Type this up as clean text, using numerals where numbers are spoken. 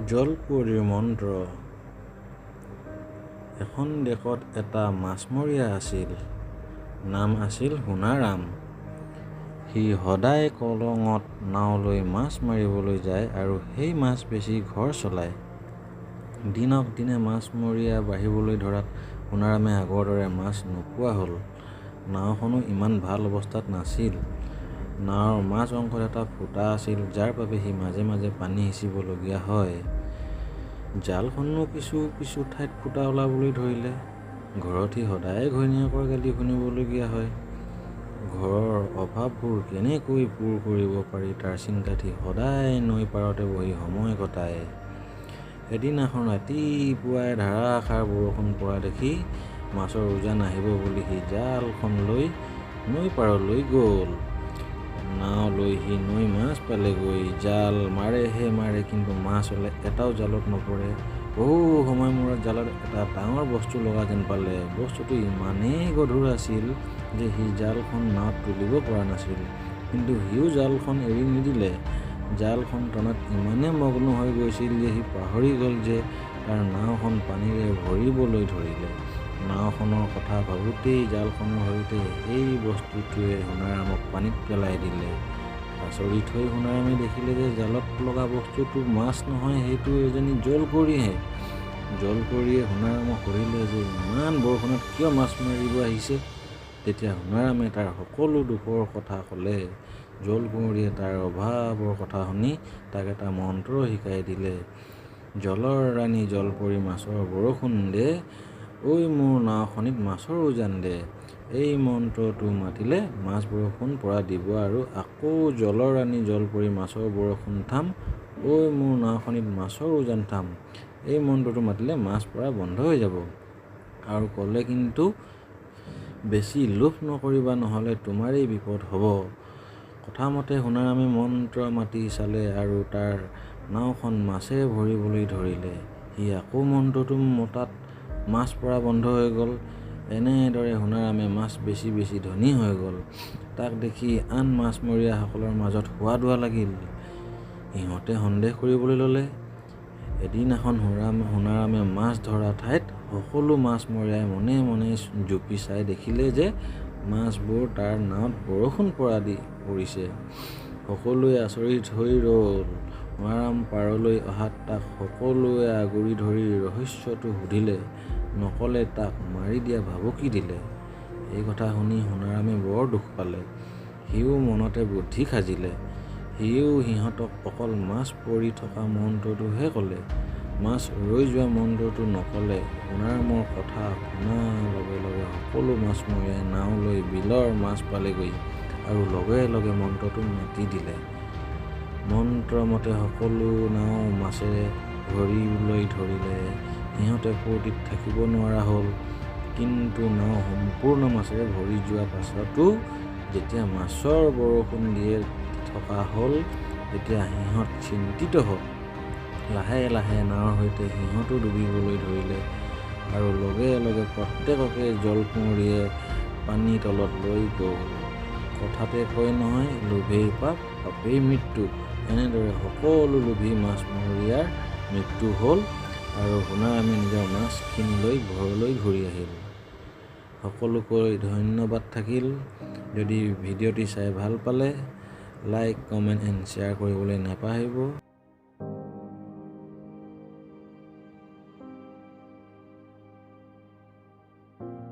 জলকুঁৱৰীৰ মন্ত্ৰ। এখন দেশত এটা মাছমৰীয়া আছিল। নাম আছিল সোণাৰাম। সি সদায় কলঙত নাও লৈ মাছ মাৰিবলৈ যায় আৰু সেই মাছ বেচি ঘৰ চলায়। দিনক দিনে মাছমৰীয়া বাঢ়িবলৈ ধৰাত সোণাৰামে আগৰ দৰে মাছ নোপোৱা হ'ল। নাওখনো ইমান ভাল অৱস্থাত নাছিল। নাৱৰ মাজ অংশত এটা ফুটা আছিল, যাৰ বাবে সি মাজে মাজে পানী সিঁচিবলগীয়া হয়। জালখনো কিছু কিছু ঠাইত ফুটা ওলাবলৈ ধৰিলে। ঘৰত সি সদায় ঘৈণীয়েকৰ গালি শুনিবলগীয়া হয়। ঘৰৰ অভাৱবোৰ কেনেকৈ পূৰ কৰিব পাৰি তাৰ চিন্তাত সি সদায় নৈ পাৰতে বহি সময় কটায়। এদিনাখন ৰাতিপুৱাই ধাৰাসাৰ বৰষুণ পৰা দেখি মাছৰ উজান আহিব বুলি সি জালখন লৈ নৈ পাৰলৈ গ'ল। নাও লৈ সি নৈ মাছ পালেগৈ। জাল মাৰেহে মাৰে, কিন্তু মাছ ওলাই এটাও জালত নপৰে। বহু সময় মূৰত জালত এটা ডাঙৰ বস্তু লগা যেন পালে। বস্তুটো ইমানেই গধুৰ আছিল যে সি জালখন নাৱত তুলিব পৰা নাছিল, কিন্তু সিও জালখন এৰি নিদিলে। জালখন টনাত ইমানে মগ্ন হৈ গৈছিল যে সি পাহৰি গ'ল যে তাৰ নাওখন পানীৰে ভৰিবলৈ ধৰিলে। নাওখনৰ কথা ভাবোতেই জালখনৰ সৈতে সেই বস্তুটোৱে সোণাৰামক পানীত পেলাই দিলে। আচৰিত হৈ সোণাৰামে দেখিলে যে জালত লগা বস্তুটো মাছ নহয়, সেইটো এজনী জলকুঁৱৰীহে। জলকুঁৱৰীয়ে সোণাৰামক সুধিলে যে ইমান বৰষুণত কিয় মাছ মাৰিব আহিছে। তেতিয়া সোণাৰামে তাৰ সকলো দুখৰ কথা ক'লে। জলকুঁৱৰীয়ে তাৰ অভাৱৰ কথা শুনি তাক এটা মন্ত্ৰ শিকাই দিলে। জলৰ ৰাণী জলপৰি মাছৰ বৰষুণ দে, ঐ মোৰ নাওখনিত মাছৰ উজান দে। এই মন্ত্ৰটো মাতিলে মাছ বৰষুণ পৰা দিব আৰু আকৌ জলৰ ৰাণী জলপৰি মাছৰ বৰষুণ থাম, ঐ মোৰ নাওখনিত মাছৰ উজান থাম। এই মন্ত্ৰটো মাতিলে মাছ পৰা বন্ধ হৈ যাব। আৰু ক'লে, কিন্তু বেছি লোভ নকৰিবা, নহ'লে তোমাৰেই বিপদ হ'ব। কথামতে সোণাৰামে মন্ত্ৰ মাতি চালে আৰু তাৰ নাওখন মাছেৰে ভৰিবলৈ ধৰিলে। সি আকৌ মন্ত্ৰটো মতাত মাছ পৰা বন্ধ হৈ গ'ল। এনেদৰে সোণাৰামে মাছ বেচি বেচি ধনী হৈ গ'ল। তাক দেখি আন মাছমৰীয়াসকলৰ মাজত হোৱা-দোৱা লাগিল। সিহঁতে সন্দেহ কৰিবলৈ ল'লে। এদিনাখন সোণাৰামে মাছ ধৰা ঠাইত সকলো মাছমৰীয়াই মনে মনে জুপি চাই দেখিলে যে মাছবোৰ তাৰ নাৱত বৰষুণ পৰা দি পৰিছে। সকলোৱে আচৰিত হৈ ৰ'ল। সোণাৰাম পাৰলৈ অহাত তাক সকলোৱে আগুৰি ধৰি ৰহস্যটো সুধিলে। নকলে তাক মাৰি দিয়া ভাবুকি দিলে। এই কথা শুনি সোণাৰামে বৰ দুখ পালে। সিও মনতে বুদ্ধি সাজিলে। সিও সিহঁতক অকল মাছ পৰি থকা মন্ত্ৰটোহে ক'লে। মাছ ৰৈ যোৱা মন্ত্ৰটো নকলে। সোণাৰামৰ কথা শুনাৰ লগে লগে সকলো মাছমৰীয়াই নাও লৈ বিলৰ মাছ পালেগৈ আৰু লগে লগে মন্ত্ৰটো মাতি দিলে। মন্ত্ৰমতে সকলো নাও মাছেৰে ভৰিবলৈ ধৰিলে। সিহঁতে ফূৰ্তিত থাকিব নোৱাৰা হ'ল। কিন্তু নাও সম্পূৰ্ণ মাছেৰে ভৰি যোৱা পাছতো যেতিয়া মাছৰ বৰষুণ দিয়ে থকা হ'ল, তেতিয়া সিহঁত চিন্তিত হ'ল। লাহে লাহে নাৱৰ সৈতে সিহঁতো ডুবিবলৈ ধৰিলে আৰু লগে লগে প্ৰত্যেককে জলকুঁৱৰীয়ে পানী তলত লৈ গ'ল। কথাতে কয় নহয়, লোভেই পাপ, পাপেই মৃত্যু। এনেদৰে সকলো লোভী মাছমৰীয়াৰ মৃত্যু হ'ল আৰু সোণাৰামে নিজৰ মাছখিনি লৈ ঘৰলৈ ঘূৰি আহিল। সকলোকৈ ধন্যবাদ থাকিল। যদি ভিডিঅ'টি চাই ভাল পালে লাইক, কমেণ্ট এণ্ড শ্বেয়াৰ কৰিবলৈ নাপাহৰিব।